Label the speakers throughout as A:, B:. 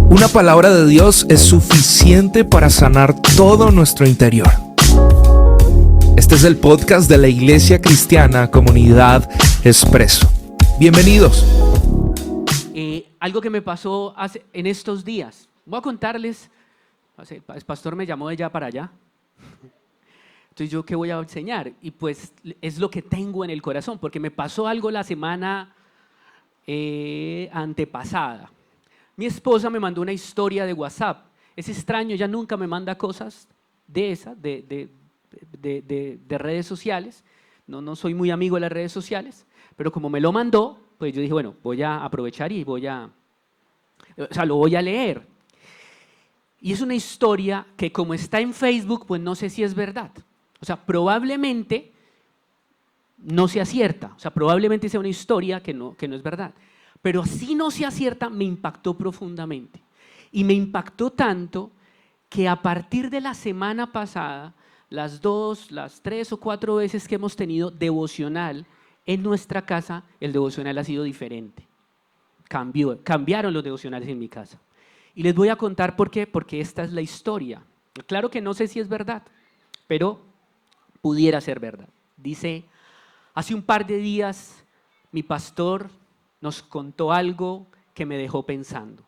A: Una palabra de Dios es suficiente para sanar todo nuestro interior. Este es el podcast de la Iglesia Cristiana Comunidad Expreso. Bienvenidos.
B: Algo que me pasó en estos días. Voy a contarles. El pastor me llamó de allá para allá. Entonces, ¿yo qué voy a enseñar? Y pues es lo que tengo en el corazón, porque me pasó algo la semana antepasada. Mi esposa me mandó una historia de WhatsApp. Es extraño, ella nunca me manda cosas de esas, de redes sociales. No soy muy amigo de las redes sociales, pero como me lo mandó, pues yo dije, bueno, voy a aprovechar y lo voy a leer. Y es una historia que como está en Facebook, pues no sé si es verdad. O sea, probablemente no sea cierta. O sea, probablemente sea una historia que no es verdad. Pero si no sea cierta, me impactó profundamente. Y me impactó tanto que a partir de la semana pasada, las 3 o 4 veces que hemos tenido devocional en nuestra casa, el devocional ha sido diferente. Cambiaron los devocionales en mi casa. Y les voy a contar por qué, porque esta es la historia. Claro que no sé si es verdad, pero pudiera ser verdad. Dice, hace un par de días mi pastor nos contó algo que me dejó pensando.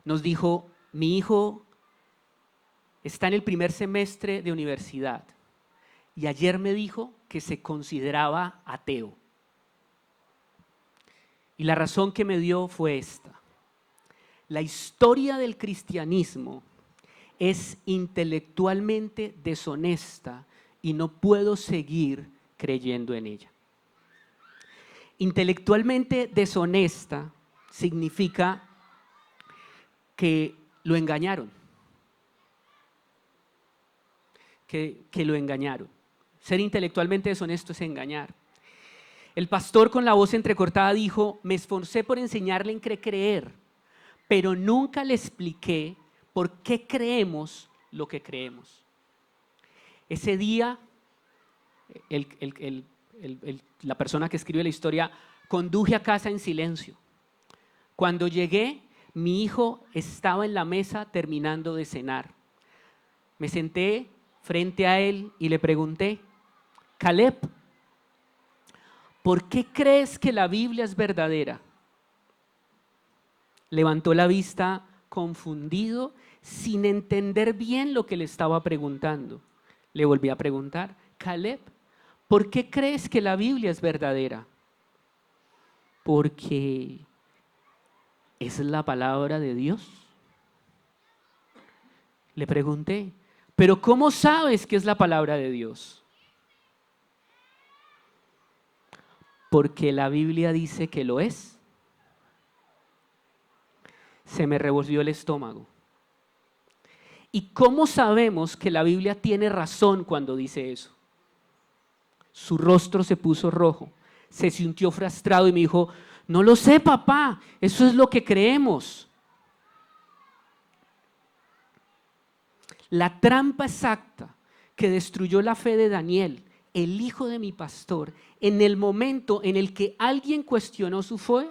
B: Nos dijo, mi hijo está en el primer semestre de universidad y ayer me dijo que se consideraba ateo. Y la razón que me dio fue esta. La historia del cristianismo es intelectualmente deshonesta y no puedo seguir creyendo en ella. Intelectualmente deshonesta significa que lo engañaron. Que lo engañaron. Ser intelectualmente deshonesto es engañar. El pastor con la voz entrecortada dijo, me esforcé por enseñarle en qué creer, pero nunca le expliqué por qué creemos lo que creemos. Ese día, la persona que escribe la historia, conduje a casa en silencio. Cuando llegué, mi hijo estaba en la mesa terminando de cenar. Me senté frente a él y le pregunté, Caleb, ¿por qué crees que la Biblia es verdadera? Levantó la vista confundido, sin entender bien lo que le estaba preguntando. Le volví a preguntar, Caleb, ¿por qué crees que la Biblia es verdadera? Porque es la palabra de Dios. Le pregunté, ¿pero cómo sabes que es la palabra de Dios? Porque la Biblia dice que lo es. Se me revolvió el estómago. ¿Y cómo sabemos que la Biblia tiene razón cuando dice eso? Su rostro se puso rojo, se sintió frustrado y me dijo, no lo sé, papá, eso es lo que creemos. La trampa exacta que destruyó la fe de Daniel, el hijo de mi pastor, en el momento en el que alguien cuestionó su fe,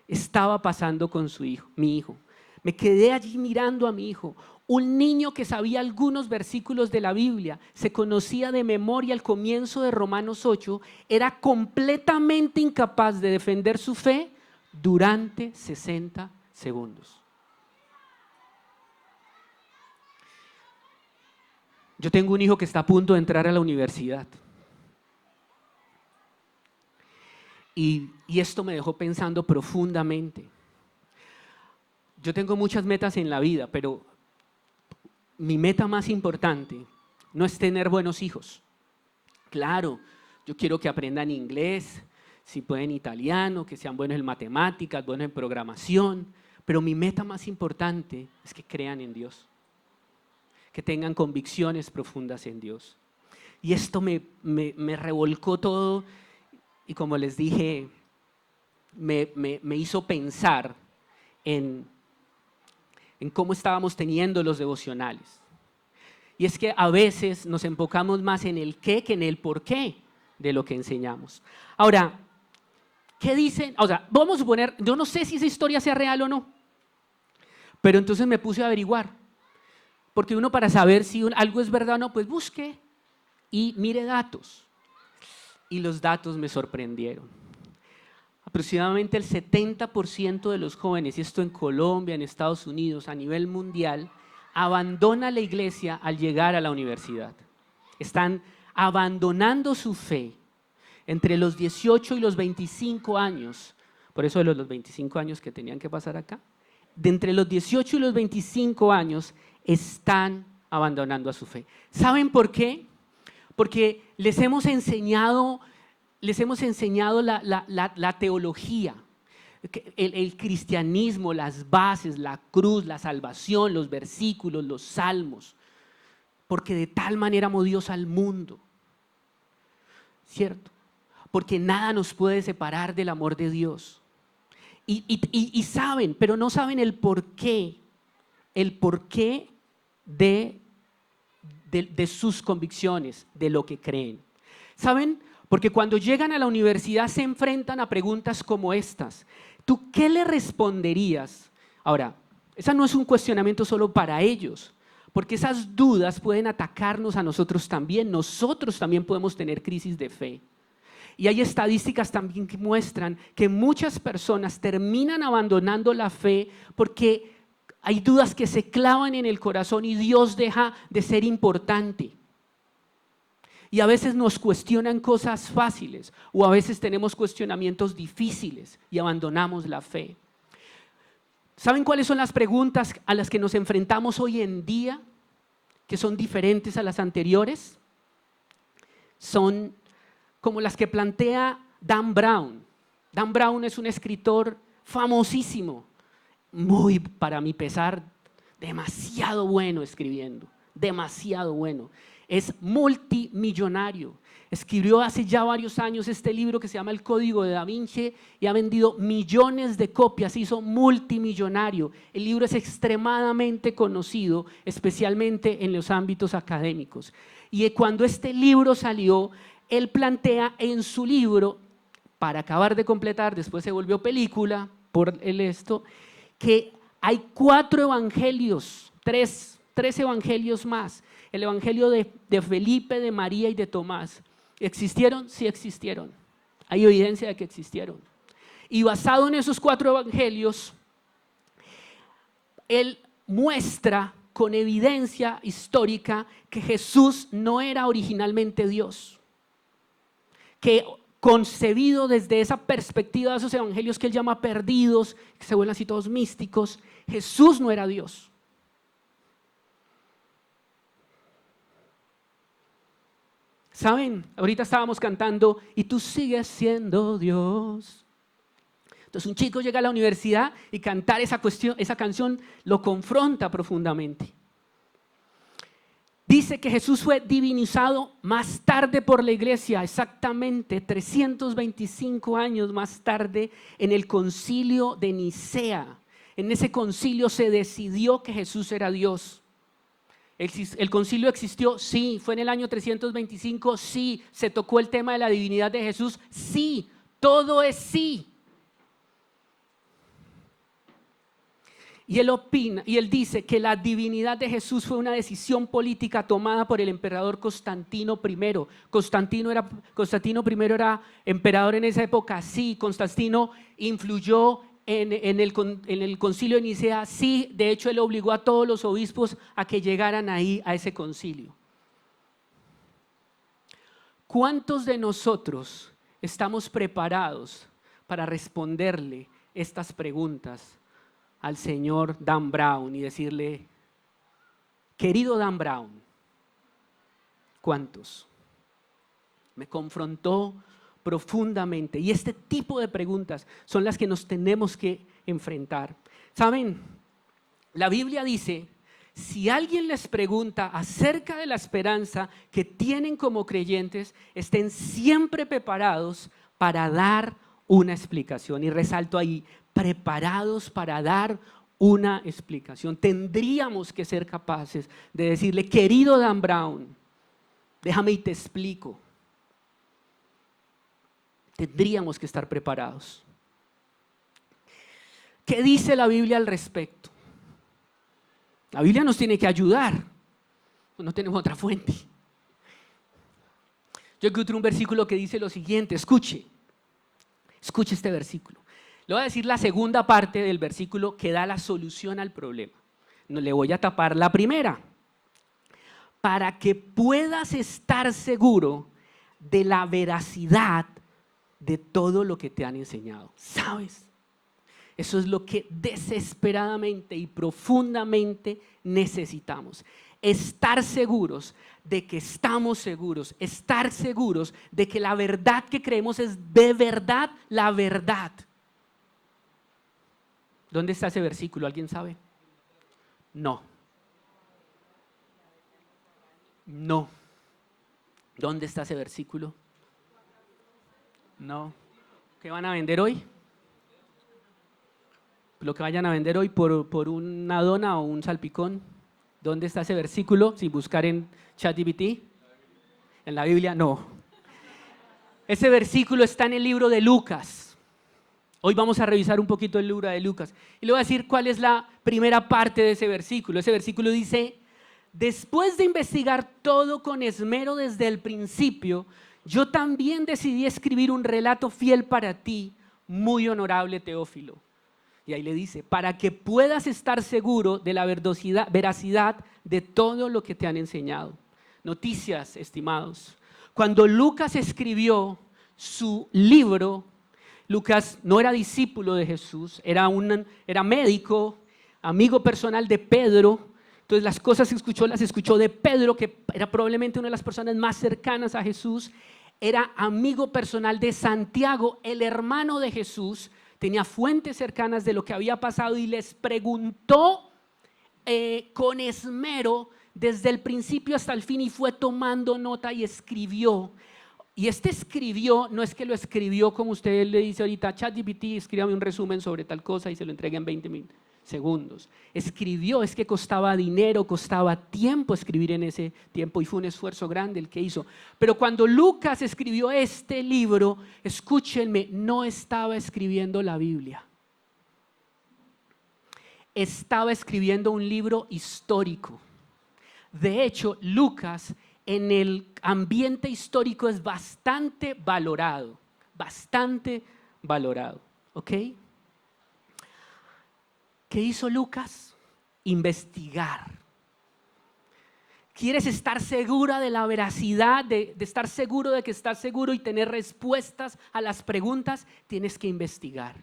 B: estaba pasando con mi hijo. Me quedé allí mirando a mi hijo, un niño que sabía algunos versículos de la Biblia, se conocía de memoria el comienzo de Romanos 8, era completamente incapaz de defender su fe durante 60 segundos. Yo tengo un hijo que está a punto de entrar a la universidad. Y esto me dejó pensando profundamente. Yo tengo muchas metas en la vida, pero mi meta más importante no es tener buenos hijos. Claro, yo quiero que aprendan inglés, si pueden italiano, que sean buenos en matemáticas, buenos en programación, pero mi meta más importante es que crean en Dios, que tengan convicciones profundas en Dios. Y esto me revolcó todo y como les dije, me hizo pensar en cómo estábamos teniendo los devocionales. Y es que a veces nos enfocamos más en el qué que en el por qué de lo que enseñamos. Ahora, ¿qué dicen? O sea, vamos a suponer, yo no sé si esa historia sea real o no, Pero entonces me puse a averiguar, porque uno para saber si algo es verdad o no, pues busque y mire datos. Y los datos me sorprendieron. Aproximadamente el 70% de los jóvenes, y esto en Colombia, en Estados Unidos, a nivel mundial, abandona la iglesia al llegar a la universidad. Están abandonando su fe entre los 18 y los 25 años, por eso de los 25 años que tenían que pasar acá, de entre los 18 y los 25 años están abandonando a su fe. ¿Saben por qué? Porque les hemos enseñado la teología, el cristianismo, las bases, la cruz, la salvación, los versículos, los salmos, porque de tal manera amó Dios al mundo, ¿cierto? Porque nada nos puede separar del amor de Dios. Y saben, pero no saben el porqué de sus convicciones, de lo que creen. ¿Saben? Porque cuando llegan a la universidad se enfrentan a preguntas como estas. ¿Tú qué le responderías? Ahora, esa no es un cuestionamiento solo para ellos, porque esas dudas pueden atacarnos a nosotros también. Nosotros también podemos tener crisis de fe. Y hay estadísticas también que muestran que muchas personas terminan abandonando la fe porque hay dudas que se clavan en el corazón y Dios deja de ser importante. Y a veces nos cuestionan cosas fáciles o a veces tenemos cuestionamientos difíciles y abandonamos la fe. ¿Saben cuáles son las preguntas a las que nos enfrentamos hoy en día que son diferentes a las anteriores? Son como las que plantea Dan Brown. Dan Brown es un escritor famosísimo, muy, para mi pesar, demasiado bueno escribiendo, demasiado bueno. Es multimillonario. Escribió hace ya varios años este libro que se llama El Código de Da Vinci y ha vendido millones de copias, se hizo multimillonario. El libro es extremadamente conocido, especialmente en los ámbitos académicos. Y cuando este libro salió, él plantea en su libro, para acabar de completar, después se volvió película por esto, que hay 4 evangelios, tres evangelios más. El evangelio de Felipe, de María y de Tomás. ¿Existieron? Sí existieron. Hay evidencia de que existieron. Y basado en esos 4 evangelios, él muestra con evidencia histórica que Jesús no era originalmente Dios. Que concebido desde esa perspectiva de esos evangelios que él llama perdidos, que se vuelven así todos místicos, Jesús no era Dios. ¿Saben? Ahorita estábamos cantando y tú sigues siendo Dios. Entonces un chico llega a la universidad y cantar esa canción lo confronta profundamente. Dice que Jesús fue divinizado más tarde por la iglesia, exactamente 325 años más tarde en el concilio de Nicea. En ese concilio se decidió que Jesús era Dios. ¿El concilio existió? Sí. ¿Fue en el año 325? Sí. ¿Se tocó el tema de la divinidad de Jesús? Sí. Todo es sí. Y él opina, y él dice que la divinidad de Jesús fue una decisión política tomada por el emperador Constantino I. Constantino I era emperador en esa época, sí. Constantino influyó en el concilio de Nicea, sí. De hecho, él obligó a todos los obispos a que llegaran ahí a ese concilio. ¿Cuántos de nosotros estamos preparados para responderle estas preguntas al señor Dan Brown y decirle, querido Dan Brown? ¿Cuántos? Me confrontó profundamente y este tipo de preguntas son las que nos tenemos que enfrentar. ¿Saben? La Biblia dice, si alguien les pregunta acerca de la esperanza que tienen como creyentes, estén siempre preparados para dar una explicación. Y resalto ahí, preparados para dar una explicación. Tendríamos que ser capaces de decirle, querido Dan Brown, déjame y te explico. Tendríamos que estar preparados. ¿Qué dice la Biblia al respecto? La Biblia nos tiene que ayudar. No tenemos otra fuente. Yo encontré un versículo que dice lo siguiente, escuche este versículo. Le voy a decir la segunda parte del versículo que da la solución al problema. No le voy a tapar la primera. Para que puedas estar seguro de la veracidad de todo lo que te han enseñado. ¿Sabes? Eso es lo que desesperadamente y profundamente necesitamos. Estar seguros de que estamos seguros, estar seguros de que la verdad que creemos es de verdad la verdad. ¿Dónde está ese versículo? ¿Alguien sabe? No. No. ¿Dónde está ese versículo? No. ¿Qué van a vender hoy? Lo que vayan a vender hoy por una dona o un salpicón. ¿Dónde está ese versículo? Sin buscar en ChatGPT. ¿En la Biblia? No. Ese versículo está en el libro de Lucas. Hoy vamos a revisar un poquito el libro de Lucas. Y le voy a decir cuál es la primera parte de ese versículo. Ese versículo dice: después de investigar todo con esmero desde el principio, yo también decidí escribir un relato fiel para ti, muy honorable Teófilo. Y ahí le dice, para que puedas estar seguro de la veracidad de todo lo que te han enseñado. Noticias, estimados. Cuando Lucas escribió su libro, Lucas no era discípulo de Jesús, era médico, amigo personal de Pedro. Entonces las cosas que escuchó, las escuchó de Pedro, que era probablemente una de las personas más cercanas a Jesús. Era amigo personal de Santiago, el hermano de Jesús. Tenía fuentes cercanas de lo que había pasado y les preguntó con esmero desde el principio hasta el fin y fue tomando nota y escribió. Y escribió, no es que lo escribió como usted le dice ahorita, ChatGPT, escríbame un resumen sobre tal cosa y se lo entrega en 20 segundos. Escribió, es que costaba dinero, costaba tiempo escribir en ese tiempo y fue un esfuerzo grande el que hizo. Pero cuando Lucas escribió este libro, escúchenme, no estaba escribiendo la Biblia. Estaba escribiendo un libro histórico. De hecho, Lucas en el ambiente histórico es bastante valorado, ¿ok? ¿Qué hizo Lucas? Investigar. ¿Quieres estar segura de la veracidad, de estar seguro de que estás seguro y tener respuestas a las preguntas? Tienes que investigar.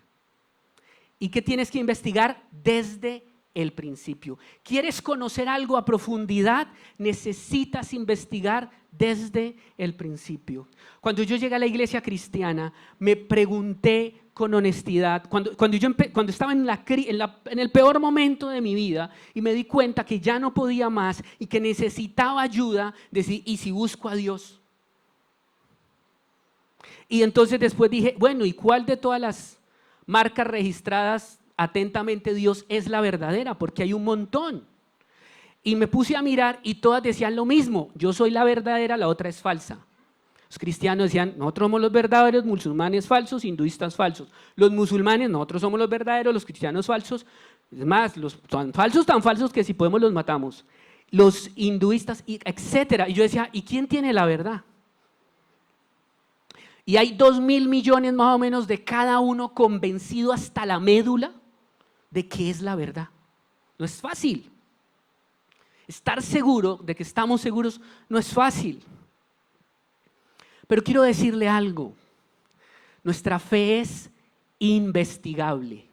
B: ¿Y qué tienes que investigar? Desde el principio. ¿Quieres conocer algo a profundidad? Necesitas investigar desde el principio. Cuando yo llegué a la iglesia cristiana, me pregunté con honestidad, cuando estaba en el peor momento de mi vida y me di cuenta que ya no podía más y que necesitaba ayuda, decidí, ¿y si busco a Dios? Y entonces después dije, bueno, ¿y cuál de todas las marcas registradas atentamente Dios es la verdadera? Porque hay un montón. Y me puse a mirar y todas decían lo mismo, yo soy la verdadera, la otra es falsa. Los cristianos decían, nosotros somos los verdaderos, musulmanes falsos, hinduistas falsos. Los musulmanes, nosotros somos los verdaderos, los cristianos falsos. Es más, tan falsos que si podemos los matamos. Los hinduistas, etcétera. Y yo decía, ¿y quién tiene la verdad? Y hay 2.000 millones más o menos de cada uno convencido hasta la médula de que es la verdad. No es fácil. Estar seguro de que estamos seguros no es fácil. Pero quiero decirle algo, nuestra fe es investigable.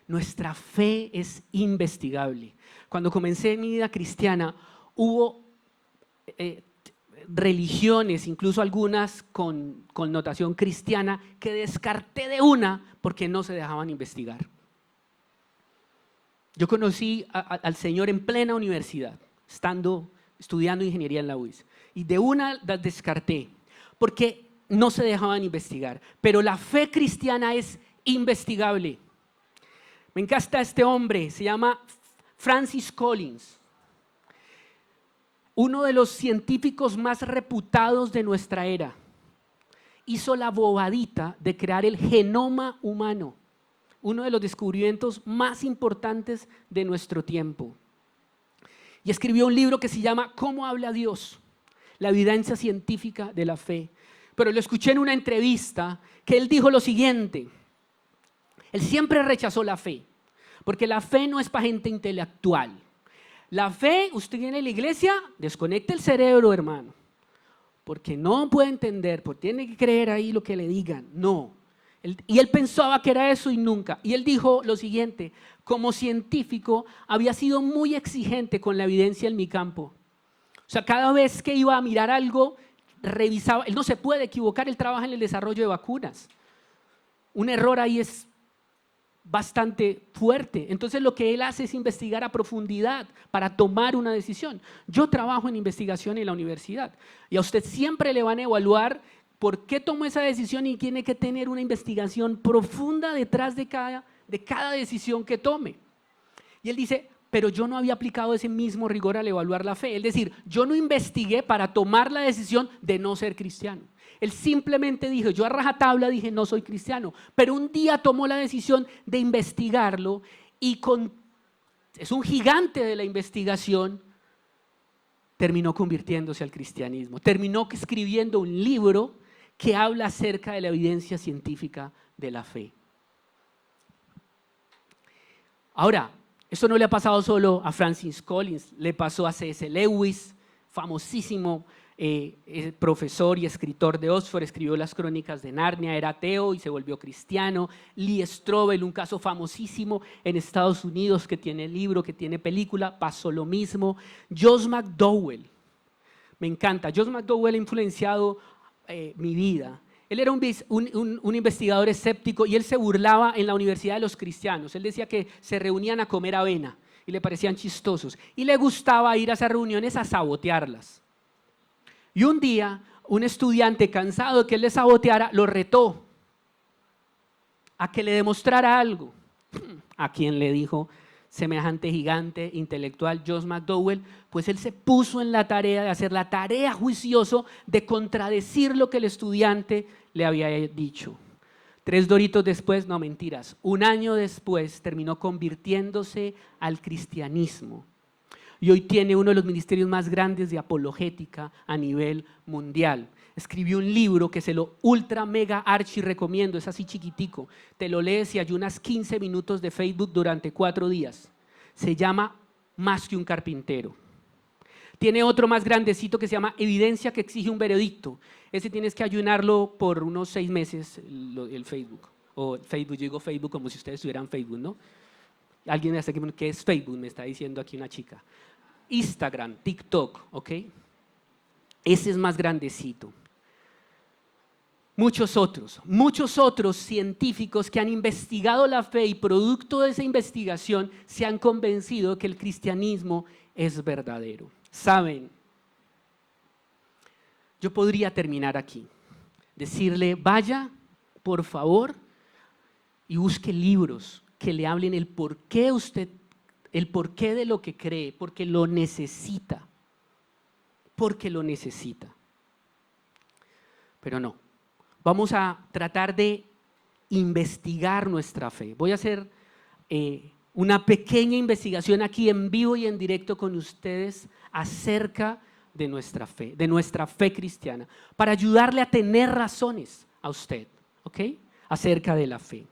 B: Nuestra fe es investigable. Cuando comencé mi vida cristiana, hubo religiones, incluso algunas con connotación cristiana, que descarté de una porque no se dejaban investigar. Yo conocí al Señor en plena universidad, estudiando ingeniería en la UIS. Y de una las descarté, porque no se dejaban investigar. Pero la fe cristiana es investigable. Me encanta este hombre, se llama Francis Collins. Uno de los científicos más reputados de nuestra era. Hizo la bobadita de crear el genoma humano. Uno de los descubrimientos más importantes de nuestro tiempo. y escribió un libro que se llama ¿Cómo habla Dios? La evidencia científica de la fe. Pero lo escuché en una entrevista que él dijo lo siguiente: él siempre rechazó la fe, porque la fe no es para gente intelectual. La fe, usted viene a la iglesia, desconecta el cerebro, hermano, porque no puede entender, porque tiene que creer ahí lo que le digan. No. Y él pensaba que era eso y nunca. Y él dijo lo siguiente: como científico había sido muy exigente con la evidencia en mi campo. O sea, cada vez que iba a mirar algo, revisaba. Él no se puede equivocar, él trabaja en el desarrollo de vacunas. Un error ahí es bastante fuerte. Entonces lo que él hace es investigar a profundidad para tomar una decisión. Yo trabajo en investigación en la universidad y a usted siempre le van a evaluar por qué tomó esa decisión y tiene que tener una investigación profunda detrás de cada decisión que tome. Y él dice, pero yo no había aplicado ese mismo rigor al evaluar la fe. Es decir, yo no investigué para tomar la decisión de no ser cristiano. Él simplemente dijo, yo a rajatabla dije no soy cristiano, pero un día tomó la decisión de investigarlo y es un gigante de la investigación, terminó convirtiéndose al cristianismo, terminó escribiendo un libro que habla acerca de la evidencia científica de la fe. Ahora, esto no le ha pasado solo a Francis Collins, le pasó a C.S. Lewis, famosísimo profesor y escritor de Oxford, escribió las Crónicas de Narnia, era ateo y se volvió cristiano. Lee Strobel, un caso famosísimo en Estados Unidos que tiene libro, que tiene película, pasó lo mismo. Josh McDowell, me encanta, Josh McDowell ha influenciado mi vida. Él era un investigador escéptico y él se burlaba en la Universidad de los Cristianos. Él decía que se reunían a comer avena y le parecían chistosos y le gustaba ir a esas reuniones a sabotearlas. Y un día, un estudiante cansado de que él le saboteara, lo retó a que le demostrara algo. ¿A quién le dijo semejante gigante intelectual Josh McDowell? Pues él se puso en la tarea de hacer la tarea juicioso de contradecir lo que el estudiante le había dicho. 3 doritos después, no mentiras, 1 año después terminó convirtiéndose al cristianismo. Y hoy tiene uno de los ministerios más grandes de apologética a nivel mundial. Escribió un libro que se lo ultra mega archi recomiendo, es así chiquitico. Te lo lees y ayunas 15 minutos de Facebook durante 4 días. Se llama Más que un carpintero. Tiene otro más grandecito que se llama Evidencia que exige un veredicto. Ese tienes que ayunarlo por unos 6 meses, el Facebook. O Facebook, yo digo Facebook como si ustedes tuvieran Facebook, ¿no? Alguien me hace que es Facebook, me está diciendo aquí una chica. Instagram, TikTok, ¿ok? Ese es más grandecito. Muchos otros científicos que han investigado la fe y producto de esa investigación se han convencido que el cristianismo es verdadero. ¿Saben? Yo podría terminar aquí, decirle, vaya, por favor, y busque libros que le hablen el porqué de lo que cree, porque lo necesita. Pero no, vamos a tratar de investigar nuestra fe. Voy a hacer una pequeña investigación aquí en vivo y en directo con ustedes acerca de nuestra fe cristiana, para ayudarle a tener razones a usted, ¿ok? Acerca de la fe.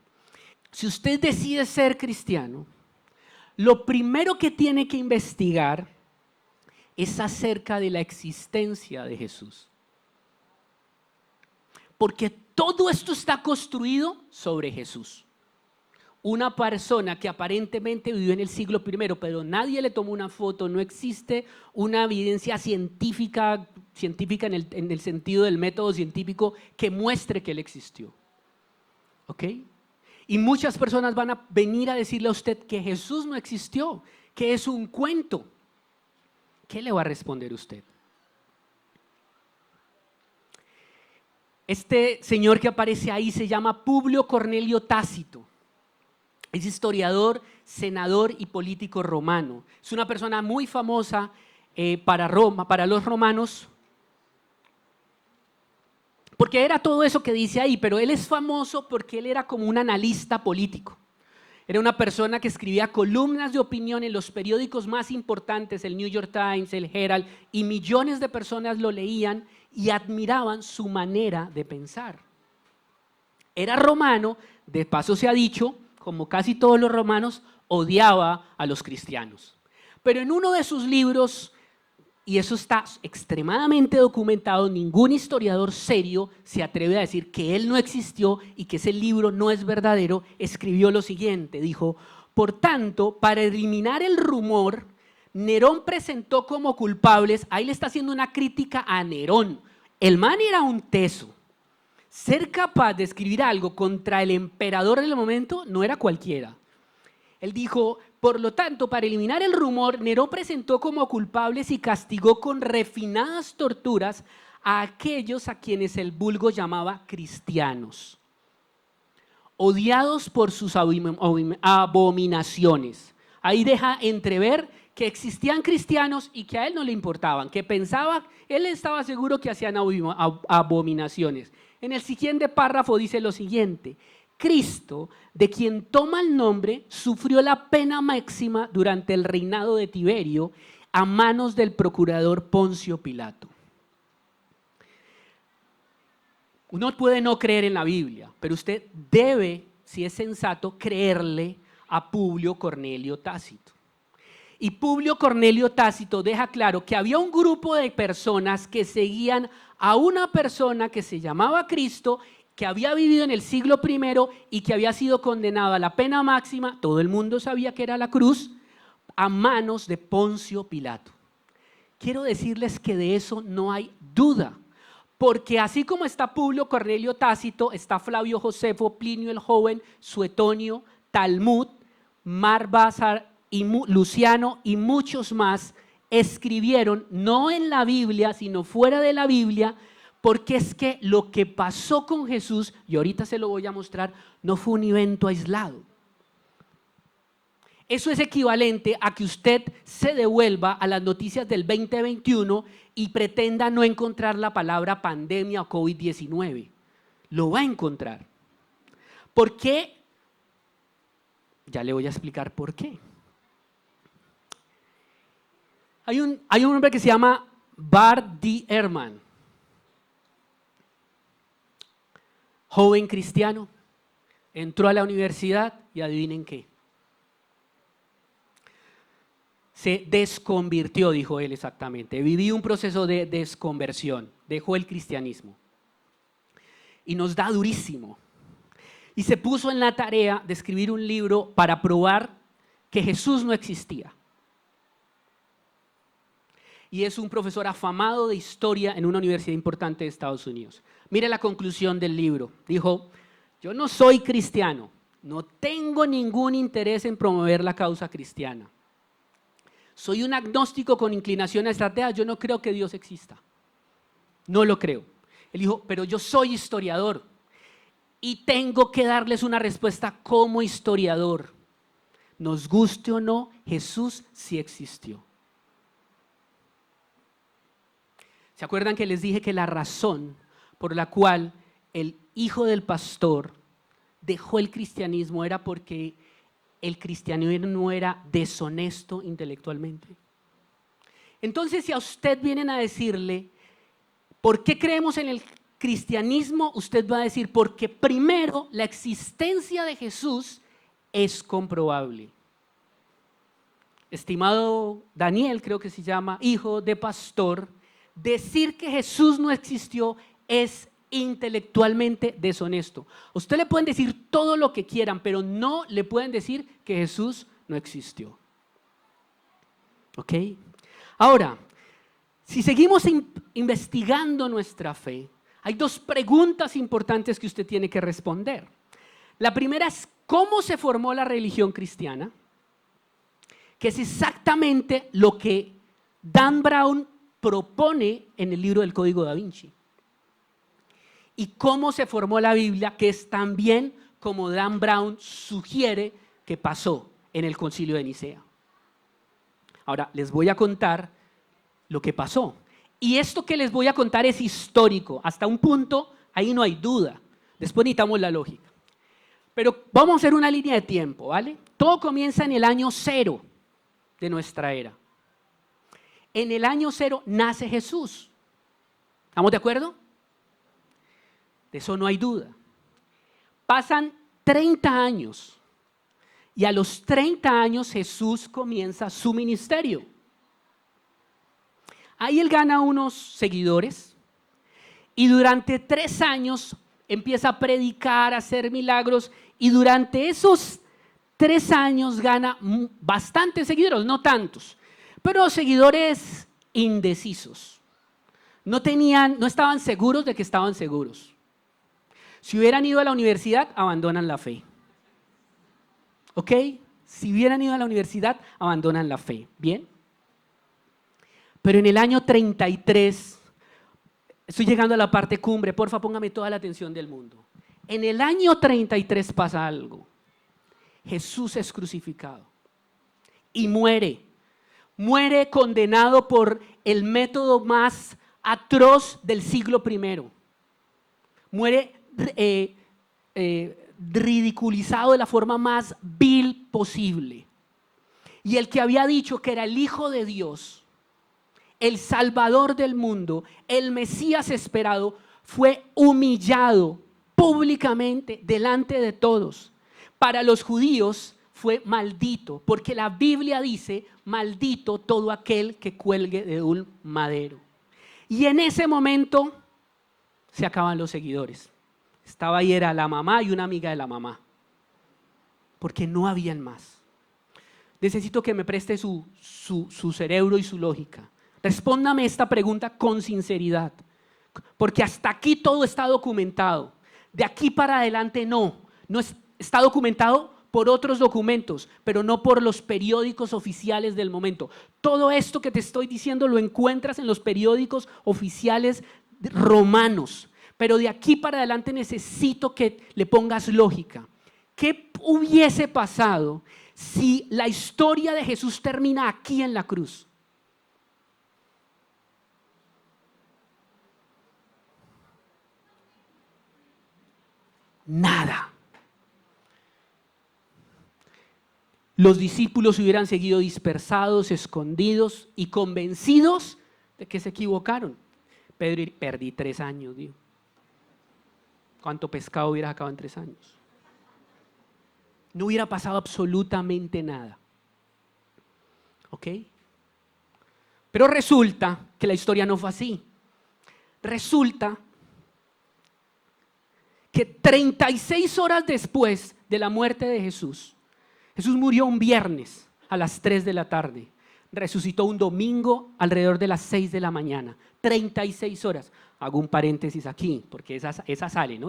B: Si usted decide ser cristiano, lo primero que tiene que investigar es acerca de la existencia de Jesús. Porque todo esto está construido sobre Jesús. Una persona que aparentemente vivió en el siglo I, pero nadie le tomó una foto, no existe una evidencia científica en el sentido del método científico que muestre que él existió. ¿Ok? Y muchas personas van a venir a decirle a usted que Jesús no existió, que es un cuento. ¿Qué le va a responder usted? Este señor que aparece ahí se llama Publio Cornelio Tácito. Es historiador, senador y político romano. Es una persona muy famosa para Roma, para los romanos, porque era todo eso que dice ahí, pero él es famoso porque él era como un analista político. Era una persona que escribía columnas de opinión en los periódicos más importantes, el New York Times, el Herald, y millones de personas lo leían y admiraban su manera de pensar. Era romano, de paso se ha dicho, como casi todos los romanos, odiaba a los cristianos. Pero en uno de sus libros, y eso está extremadamente documentado, ningún historiador serio se atreve a decir que él no existió y que ese libro no es verdadero, escribió lo siguiente, dijo: por tanto, para eliminar el rumor, Nerón presentó como culpables, ahí le está haciendo una crítica a Nerón, el man era un teso. Ser capaz de escribir algo contra el emperador del momento no era cualquiera. Él dijo: por lo tanto, para eliminar el rumor, Nerón presentó como culpables y castigó con refinadas torturas a aquellos a quienes el vulgo llamaba cristianos, odiados por sus abominaciones. Ahí deja entrever que existían cristianos y que a él no le importaban, que pensaba, él estaba seguro que hacían abominaciones. En el siguiente párrafo dice lo siguiente: Cristo, de quien toma el nombre, sufrió la pena máxima durante el reinado de Tiberio a manos del procurador Poncio Pilato. Uno puede no creer en la Biblia, pero usted debe, si es sensato, creerle a Publio Cornelio Tácito. Y Publio Cornelio Tácito deja claro que había un grupo de personas que seguían a una persona que se llamaba Cristo, que había vivido en el siglo I y que había sido condenado a la pena máxima, todo el mundo sabía que era la cruz, a manos de Poncio Pilato. Quiero decirles que de eso no hay duda, porque así como está Publio Cornelio Tácito, está Flavio Josefo, Plinio el Joven, Suetonio, Talmud, Marbázar y Luciano y muchos más escribieron, no en la Biblia, sino fuera de la Biblia, porque es que lo que pasó con Jesús, y ahorita se lo voy a mostrar, no fue un evento aislado. Eso es equivalente a que usted se devuelva a las noticias del 2021 y pretenda no encontrar la palabra pandemia o COVID-19. Lo va a encontrar. ¿Por qué? Ya le voy a explicar por qué. Hay un hombre que se llama Bart D. Ehrman, joven cristiano, entró a la universidad y adivinen qué. Se desconvirtió, dijo él exactamente. Viví un proceso de desconversión, dejó el cristianismo. Y nos da durísimo. Y se puso en la tarea de escribir un libro para probar que Jesús no existía. Y es un profesor afamado de historia en una universidad importante de Estados Unidos. Mire la conclusión del libro. Dijo: yo no soy cristiano, no tengo ningún interés en promover la causa cristiana. Soy un agnóstico con inclinaciones ateas, yo no creo que Dios exista. No lo creo. Él dijo: pero yo soy historiador y tengo que darles una respuesta como historiador. Nos guste o no, Jesús sí existió. ¿Se acuerdan que les dije que la razón por la cual el hijo del pastor dejó el cristianismo era porque el cristianismo era deshonesto intelectualmente? Entonces, si a usted vienen a decirle ¿por qué creemos en el cristianismo? Usted va a decir: porque primero la existencia de Jesús es comprobable. Estimado Daniel, creo que se llama, hijo de pastor, decir que Jesús no existió es intelectualmente deshonesto. Usted le pueden decir todo lo que quieran, pero no le pueden decir que Jesús no existió. ¿Ok? Ahora, si seguimos investigando nuestra fe, hay dos preguntas importantes que usted tiene que responder. La primera es: ¿cómo se formó la religión cristiana? Que es exactamente lo que Dan Brown propone en el libro del Código Da Vinci. Y cómo se formó la Biblia, que es también como Dan Brown sugiere que pasó en el Concilio de Nicea. Ahora, les voy a contar lo que pasó. Y esto que les voy a contar es histórico. Hasta un punto, ahí no hay duda. Después necesitamos la lógica. Pero vamos a hacer una línea de tiempo, ¿vale? Todo comienza en el año 0 de nuestra era. En el año 0 nace Jesús. ¿Estamos de acuerdo? De eso no hay duda. Pasan 30 años y a los 30 años Jesús comienza su ministerio. Ahí él gana unos seguidores y durante 3 años empieza a predicar, a hacer milagros y durante esos 3 años gana bastantes seguidores, no tantos, pero seguidores indecisos. No estaban seguros de que estaban seguros. Si hubieran ido a la universidad, abandonan la fe. ¿Ok? Si hubieran ido a la universidad, abandonan la fe. ¿Bien? Pero en el año 33, estoy llegando a la parte cumbre, porfa, póngame toda la atención del mundo. En el año 33 pasa algo. Jesús es crucificado y muere. Muere condenado por el método más atroz del siglo I. Muere ridiculizado de la forma más vil posible. Y el que había dicho que era el Hijo de Dios, el Salvador del mundo, el Mesías esperado, fue humillado públicamente delante de todos. Para los judíos fue maldito, porque la Biblia dice, maldito todo aquel que cuelgue de un madero. Y en ese momento se acaban los seguidores. Estaba ahí, era la mamá y una amiga de la mamá, porque no habían más. Necesito que me preste su cerebro y su lógica. Respóndame esta pregunta con sinceridad, porque hasta aquí todo está documentado. De aquí para adelante no está documentado por otros documentos, pero no por los periódicos oficiales del momento. Todo esto que te estoy diciendo lo encuentras en los periódicos oficiales romanos, pero de aquí para adelante necesito que le pongas lógica. ¿Qué hubiese pasado si la historia de Jesús termina aquí en la cruz? Nada. Los discípulos hubieran seguido dispersados, escondidos y convencidos de que se equivocaron. Pedro, perdí 3 años, digo. ¿Cuánto pescado hubiera sacado en 3 años? No hubiera pasado absolutamente nada. ¿Ok? Pero resulta que la historia no fue así. Resulta que 36 horas después de la muerte de Jesús, Jesús murió un viernes a las 3 de la tarde, resucitó un domingo alrededor de las 6 de la mañana, 36 horas. Hago un paréntesis aquí, porque esa sale, ¿no?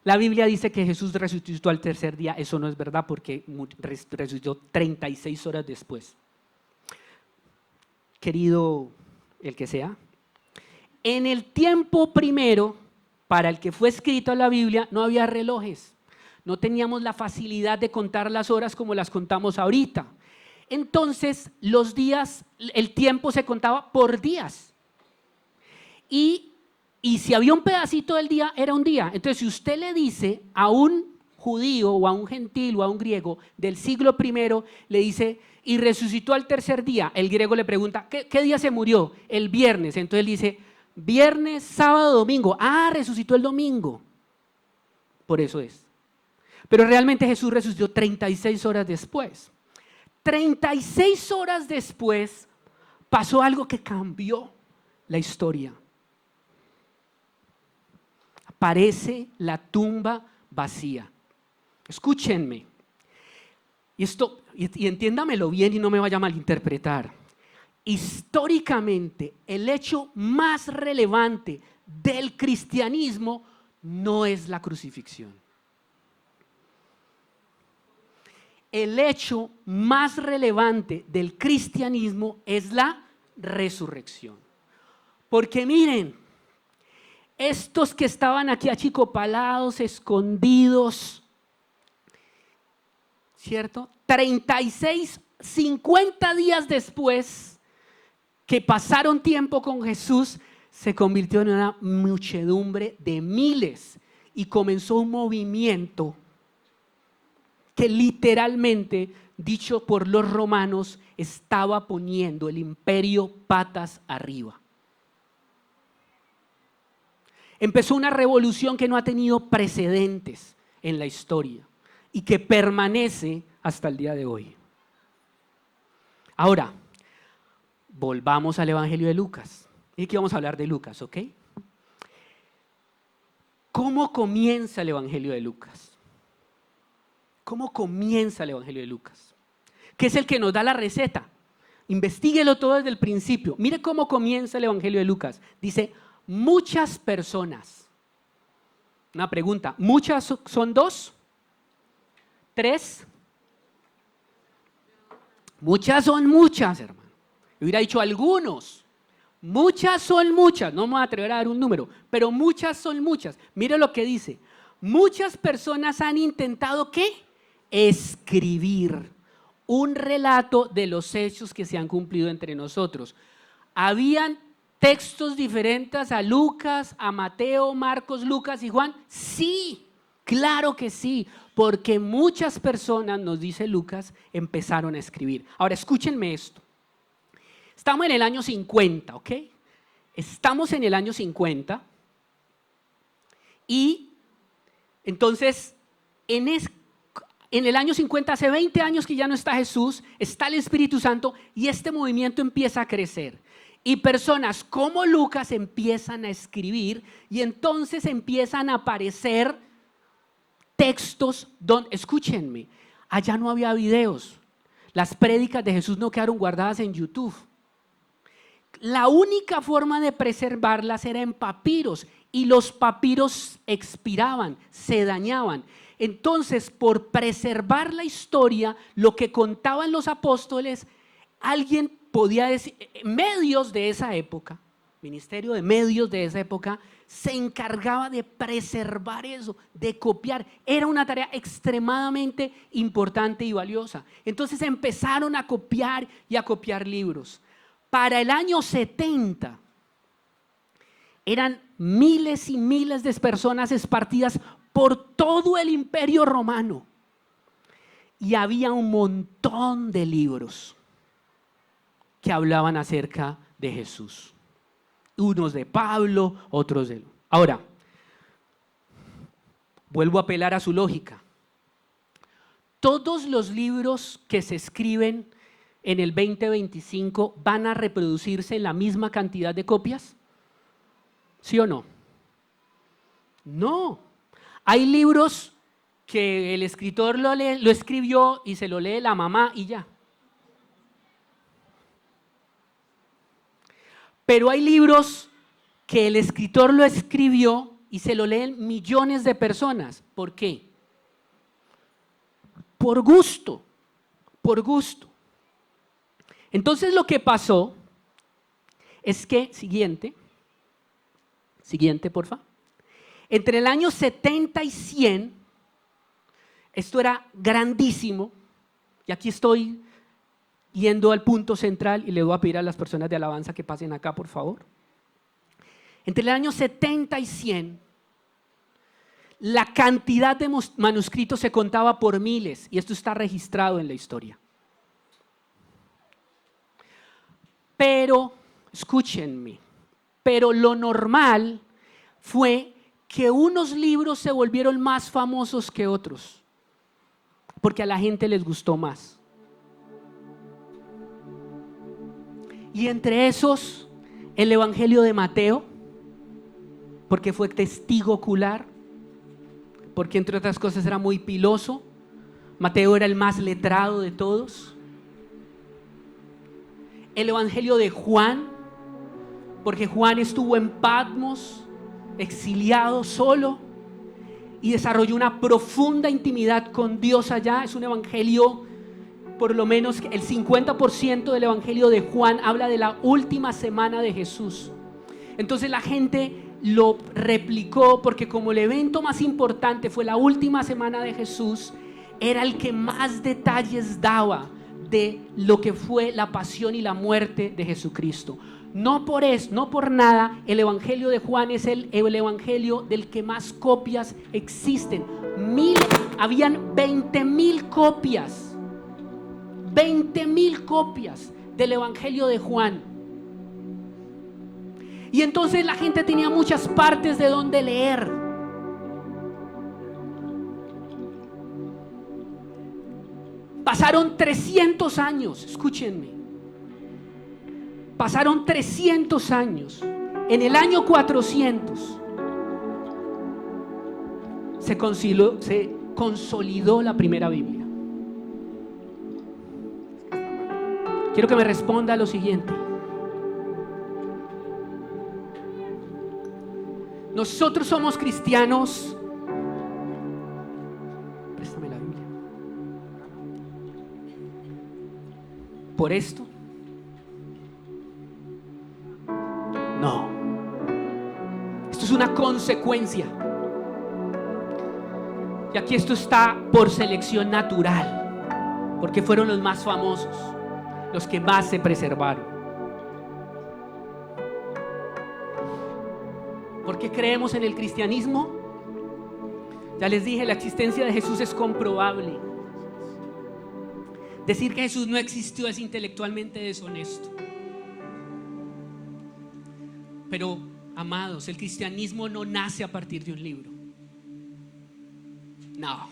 B: La Biblia dice que Jesús resucitó al 3er día, eso no es verdad porque resucitó 36 horas después. Querido el que sea, en el tiempo primero, para el que fue escrito en la Biblia, no había relojes. No teníamos la facilidad de contar las horas como las contamos ahorita. Entonces, los días, el tiempo se contaba por días. Y si había un pedacito del día, era un día. Entonces, si usted le dice a un judío o a un gentil o a un griego del siglo I, le dice, y resucitó al 3er día, el griego le pregunta, ¿qué día se murió? El viernes. Entonces él dice, viernes, sábado, domingo. Ah, resucitó el domingo. Por eso es. Pero realmente Jesús resucitó 36 horas después. 36 horas después pasó algo que cambió la historia. Aparece la tumba vacía. Escúchenme. Y entiéndamelo bien y no me vaya a malinterpretar. Históricamente, el hecho más relevante del cristianismo no es la crucifixión. El hecho más relevante del cristianismo es la resurrección. Porque miren, estos que estaban aquí achicopalados, escondidos, ¿cierto? 50 días después que pasaron tiempo con Jesús, se convirtió en una muchedumbre de miles y comenzó un movimiento que literalmente, dicho por los romanos, estaba poniendo el imperio patas arriba. Empezó una revolución que no ha tenido precedentes en la historia y que permanece hasta el día de hoy. Ahora, volvamos al Evangelio de Lucas. Y aquí vamos a hablar de Lucas, ¿ok? ¿Cómo comienza el Evangelio de Lucas? ¿Cómo comienza el Evangelio de Lucas? Que es el que nos da la receta. Investíguelo todo desde el principio. Mire cómo comienza el Evangelio de Lucas. Dice, muchas personas. Una pregunta, ¿muchas son 2? 3. Muchas son muchas, hermano. Yo hubiera dicho algunos. Muchas son muchas. No me voy a atrever a dar un número, pero muchas son muchas. Mire lo que dice. Muchas personas han intentado, ¿qué? Escribir un relato de los hechos que se han cumplido entre nosotros. Habían textos diferentes a Lucas, a Mateo, Marcos, Lucas y Juan. Sí, claro que sí, porque muchas personas, nos dice Lucas, empezaron a escribir. Ahora, escúchenme esto. Estamos en el año 50, ¿ok? Estamos en el año 50 y entonces en el año 50, hace 20 años que ya no está Jesús, está el Espíritu Santo y este movimiento empieza a crecer. Y personas como Lucas empiezan a escribir y entonces empiezan a aparecer textos donde, escúchenme, allá no había videos. Las prédicas de Jesús no quedaron guardadas en YouTube. La única forma de preservarlas era en papiros y los papiros expiraban, se dañaban. Entonces, por preservar la historia, lo que contaban los apóstoles, alguien podía decir, medios de esa época, ministerio de medios de esa época, se encargaba de preservar eso, de copiar. Era una tarea extremadamente importante y valiosa. Entonces empezaron a copiar y a copiar libros. Para el año 70 eran miles y miles de personas esparcidas por todo el imperio romano y había un montón de libros que hablaban acerca de Jesús. Unos de Pablo, otros de... Ahora, vuelvo a apelar a su lógica. Todos los libros que se escriben en el 2025 van a reproducirse en la misma cantidad de copias, ¿sí o no? No. Hay libros que el escritor lo escribió y se lo lee la mamá y ya. Pero hay libros que el escritor lo escribió y se lo leen millones de personas. ¿Por qué? Por gusto, por gusto. Entonces lo que pasó es que, siguiente porfa, entre el año 70 y 100, esto era grandísimo, y aquí estoy yendo al punto central y le voy a pedir a las personas de alabanza que pasen acá, por favor. Entre el año 70 y 100, la cantidad de manuscritos se contaba por miles, y esto está registrado en la historia. Pero, escúchenme, pero lo normal fue que unos libros se volvieron más famosos que otros, porque a la gente les gustó más. Y entre esos, el Evangelio de Mateo, porque fue testigo ocular, porque entre otras cosas era muy piloso. Mateo era el más letrado de todos. El Evangelio de Juan, porque Juan estuvo en Patmos, exiliado solo, y desarrolló una profunda intimidad con Dios allá. Es un evangelio, por lo menos el 50% del Evangelio de Juan habla de la última semana de Jesús. Entonces la gente lo replicó porque como el evento más importante fue la última semana de Jesús, era el que más detalles daba de lo que fue la pasión y la muerte de Jesucristo. No por eso, no por nada, el Evangelio de Juan es el evangelio del que más copias existen. habían 20,000 copias. 20,000 copias del Evangelio de Juan. Y entonces la gente tenía muchas partes de donde leer. Pasaron 300 años, escúchenme. Pasaron 300 años. En el año 400 se consolidó la primera Biblia. Quiero que me responda a lo siguiente. Nosotros somos cristianos. Préstame la Biblia. ¿Por esto? No. Esto es una consecuencia. Y aquí esto está por selección natural, porque fueron los más famosos, los que más se preservaron. ¿Por qué creemos en el cristianismo? Ya les dije, la existencia de Jesús es comprobable. Decir que Jesús no existió es intelectualmente deshonesto. Pero, amados, el cristianismo no nace a partir de un libro. No.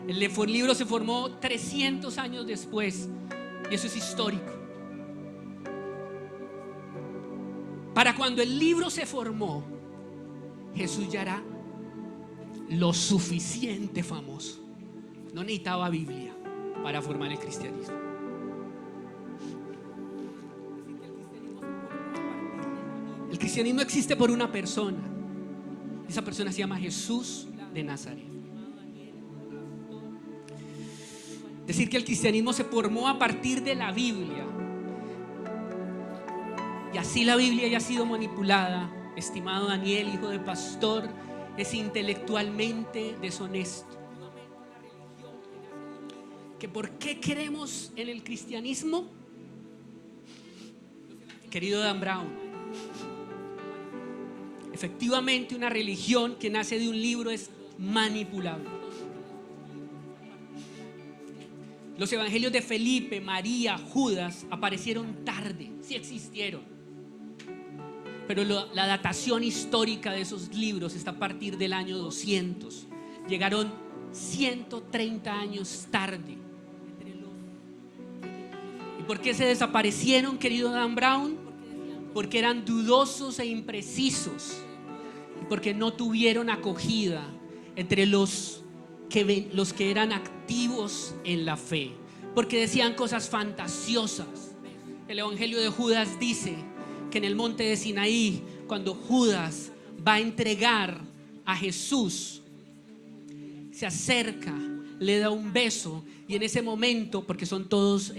B: El libro se formó 300 años después, y eso es histórico. Para cuando el libro se formó, Jesús ya era lo suficiente famoso. No necesitaba Biblia para formar el cristianismo. El cristianismo existe por una persona. Esa persona se llama Jesús de Nazaret. Decir que el cristianismo se formó a partir de la Biblia, y así la Biblia haya sido manipulada, estimado Daniel, hijo de pastor, es intelectualmente deshonesto. ¿Que por qué creemos en el cristianismo? Querido Dan Brown, efectivamente una religión que nace de un libro es manipulable. Los evangelios de Felipe, María, Judas aparecieron tarde, sí existieron, pero la datación histórica de esos libros está a partir del año 200. Llegaron 130 años tarde. ¿Y por qué se desaparecieron, querido Dan Brown? Porque eran dudosos e imprecisos, y porque no tuvieron acogida entre los que eran activos en la fe, porque decían cosas fantasiosas. El evangelio de Judas dice que en el monte de Sinaí, cuando Judas va a entregar a Jesús, se acerca, le da un beso, y en ese momento, porque son todos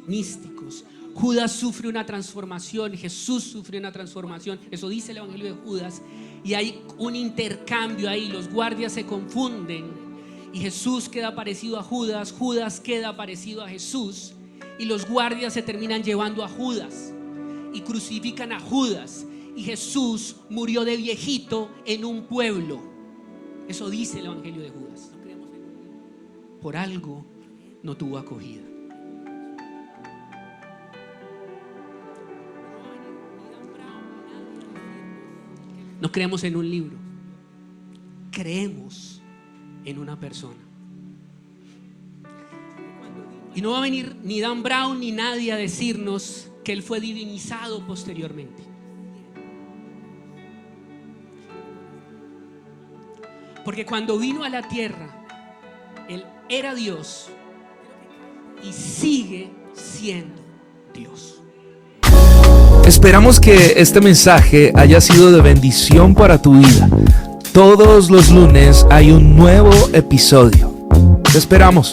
B: místicos, Judas sufre una transformación, Jesús sufre una transformación. Eso dice el evangelio de Judas, y hay un intercambio ahí. Los guardias se confunden y Jesús queda parecido a Judas, Judas queda parecido a Jesús, y los guardias se terminan llevando a Judas y crucifican a Judas, y Jesús murió de viejito en un pueblo. Eso dice el evangelio de Judas. Por algo no tuvo acogida. No creemos en un libro, creemos en una persona. Y no va a venir ni Dan Brown ni nadie a decirnos que él fue divinizado posteriormente. Porque cuando vino a la tierra, él era Dios y sigue siendo Dios.
A: Esperamos que este mensaje haya sido de bendición para tu vida. Todos los lunes hay un nuevo episodio. Te esperamos.